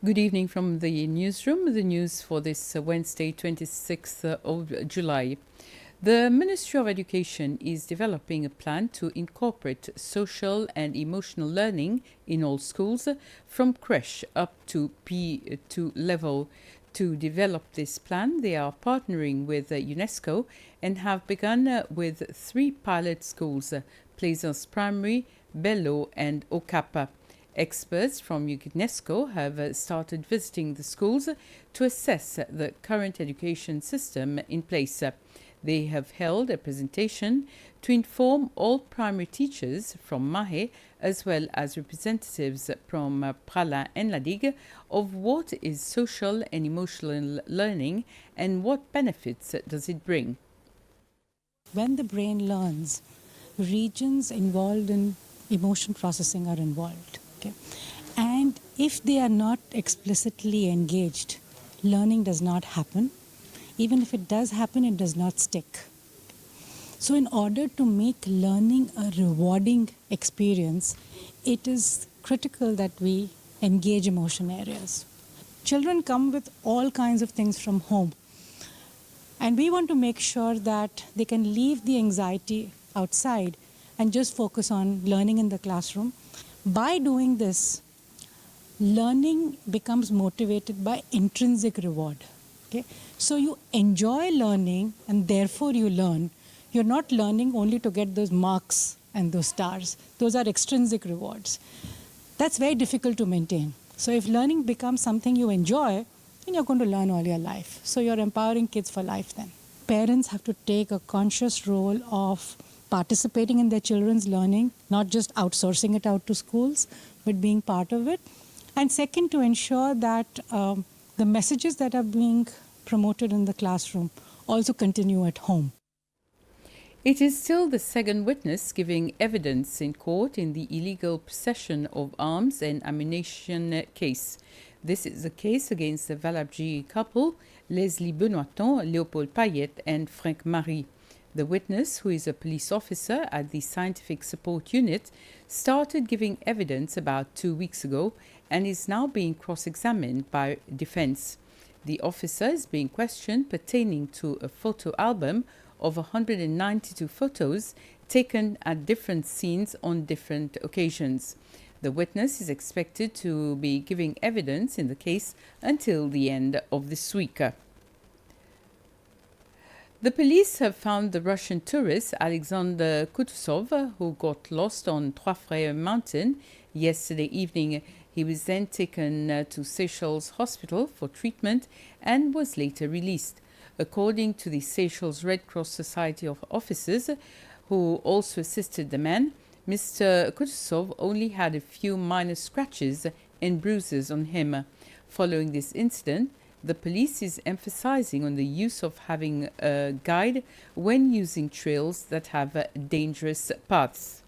Good evening from the newsroom. The news for this Wednesday, 26th of July. The Ministry of Education is developing a plan to incorporate social and emotional learning in all schools from creche up to P2 level. To develop this plan, they are partnering with UNESCO and have begun with 3 pilot schools, Plaisance Primary, Bello and Okapa. Experts from UNESCO have started visiting the schools to assess the current education system in place. They have held a presentation to inform all primary teachers from Mahe as well as representatives from Prala and Ladig of what is social and emotional learning and what benefits does it bring. When the brain learns, regions involved in emotion processing are involved. Okay? And if they are not explicitly engaged, learning does not happen. Even if it does happen, it does not stick. So in order to make learning a rewarding experience, it is critical that we engage emotion areas. Children come with all kinds of things from home. And we want to make sure that they can leave the anxiety outside and just focus on learning in the classroom. By doing this, learning becomes motivated by intrinsic reward. Okay? So you enjoy learning and therefore you learn. You're not learning only to get those marks and those stars. Those are extrinsic rewards. That's very difficult to maintain. So if learning becomes something you enjoy, then you're going to learn all your life. So you're empowering kids for life then. Parents have to take a conscious role of participating in their children's learning, not just outsourcing it out to schools, but being part of it. And second, to ensure that the messages that are being promoted in the classroom also continue at home. It is still the second witness giving evidence in court in the illegal possession of arms and ammunition case. This is a case against the Valabji couple, Leslie Benoiton, Léopold Payet and Frank Marie. The witness, who is a police officer at the Scientific Support Unit, started giving evidence about 2 weeks ago and is now being cross-examined by defense. The officer is being questioned pertaining to a photo album of 192 photos taken at different scenes on different occasions. The witness is expected to be giving evidence in the case until the end of this week. The police have found the Russian tourist Alexander Kutuzov, who got lost on Trois Frères Mountain yesterday evening. He was then taken to Seychelles Hospital for treatment and was later released. According to the Seychelles Red Cross Society of officers, who also assisted the man, Mr. Kutuzov only had a few minor scratches and bruises on him. Following this incident, the police is emphasizing on the use of having a guide when using trails that have dangerous paths.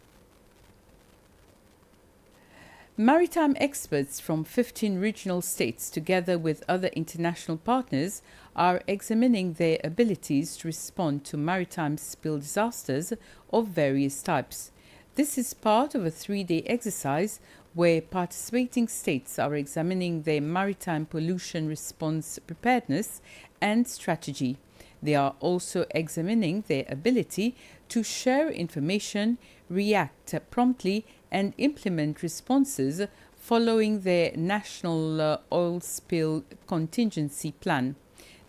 Maritime experts from 15 regional states, together with other international partners, are examining their abilities to respond to maritime spill disasters of various types. This is part of a 3-day exercise where participating states are examining their maritime pollution response preparedness and strategy. They are also examining their ability to share information, react promptly, and implement responses following their national oil spill contingency plan.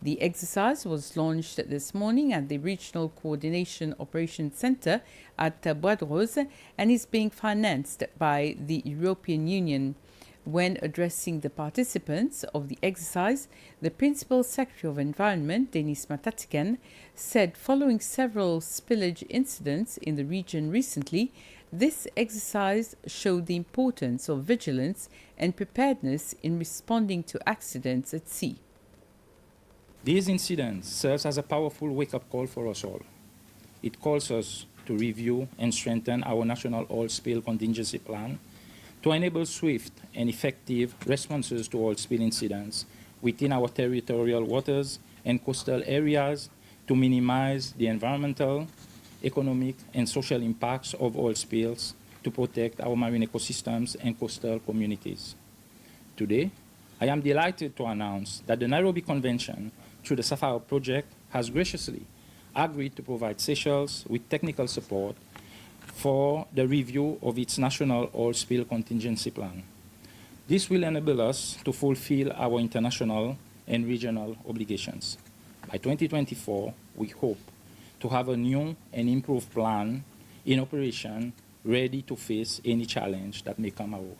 The exercise was launched this morning at the Regional Coordination Operations Center at Bois de Rose and is being financed by the European Union. When addressing the participants of the exercise, the Principal Secretary of Environment, Denis Matatigan, said following several spillage incidents in the region recently, this exercise showed the importance of vigilance and preparedness in responding to accidents at sea. These incidents serve as a powerful wake-up call for us all. It calls us to review and strengthen our national oil spill contingency plan to enable swift and effective responses to oil spill incidents within our territorial waters and coastal areas to minimize the environmental, economic, and social impacts of oil spills to protect our marine ecosystems and coastal communities. Today, I am delighted to announce that the Nairobi Convention, through the Sapphire Project, has graciously agreed to provide Seychelles with technical support for the review of its national oil spill contingency plan. This will enable us to fulfill our international and regional obligations. By 2024, we hope to have a new and improved plan in operation, ready to face any challenge that may come our way.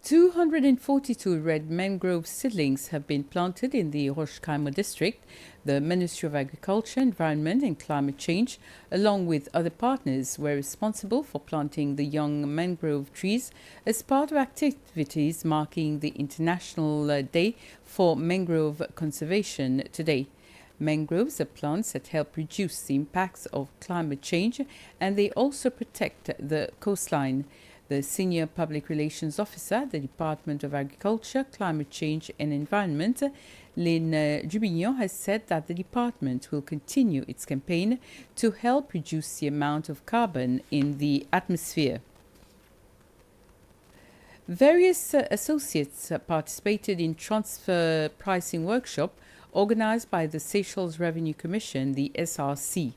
242 red mangrove seedlings have been planted in the Roche-Kaimo district. The Ministry of Agriculture, Environment and Climate Change, along with other partners, were responsible for planting the young mangrove trees as part of activities marking the International Day for Mangrove Conservation today. Mangroves are plants that help reduce the impacts of climate change, and they also protect the coastline. The Senior Public Relations Officer at the Department of Agriculture, Climate Change and Environment, Lynn Dubignon, has said that the department will continue its campaign to help reduce the amount of carbon in the atmosphere. Various associates participated in transfer pricing workshop organized by the Seychelles Revenue Commission, the SRC.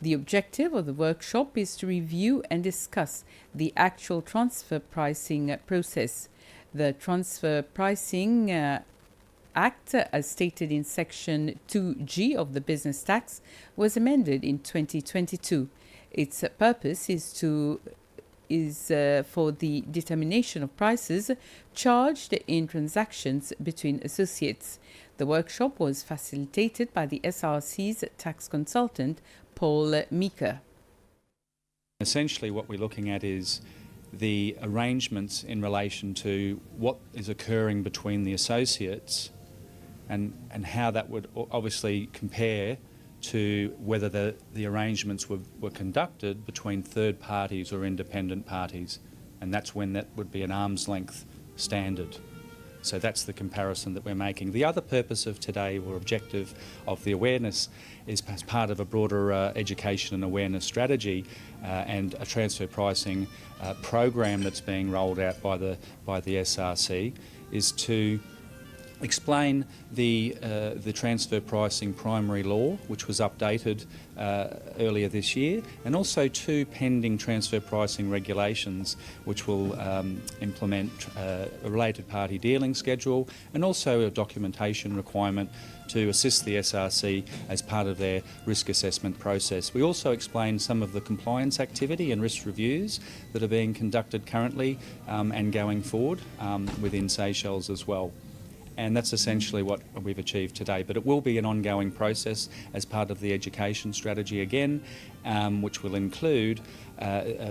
The objective of the workshop is to review and discuss the actual transfer pricing process. The Transfer Pricing Act, as stated in Section 2G of the Business Tax, was amended in 2022. Its purpose is for the determination of prices charged in transactions between associates. The workshop was facilitated by the SRC's tax consultant, Paul Meeker. Essentially what we're looking at is the arrangements in relation to what is occurring between the associates and how that would obviously compare to whether the arrangements were conducted between third parties or independent parties, and that's when that would be an arm's length standard. So that's the comparison that we're making. The other purpose of today, or objective of the awareness, is as part of a broader education and awareness strategy and a transfer pricing program that's being rolled out by the SRC, is to explain the transfer pricing primary law, which was updated earlier this year, and also two pending transfer pricing regulations which will implement a related party dealing schedule and also a documentation requirement to assist the SRC as part of their risk assessment process. We also explained some of the compliance activity and risk reviews that are being conducted currently and going forward within Seychelles as well. And that's essentially what we've achieved today. But it will be an ongoing process as part of the education strategy again, which will include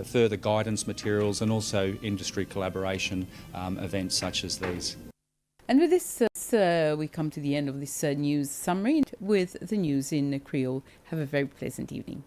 further guidance materials and also industry collaboration events such as these. And with this, we come to the end of this news summary with the news in Creole. Have a very pleasant evening.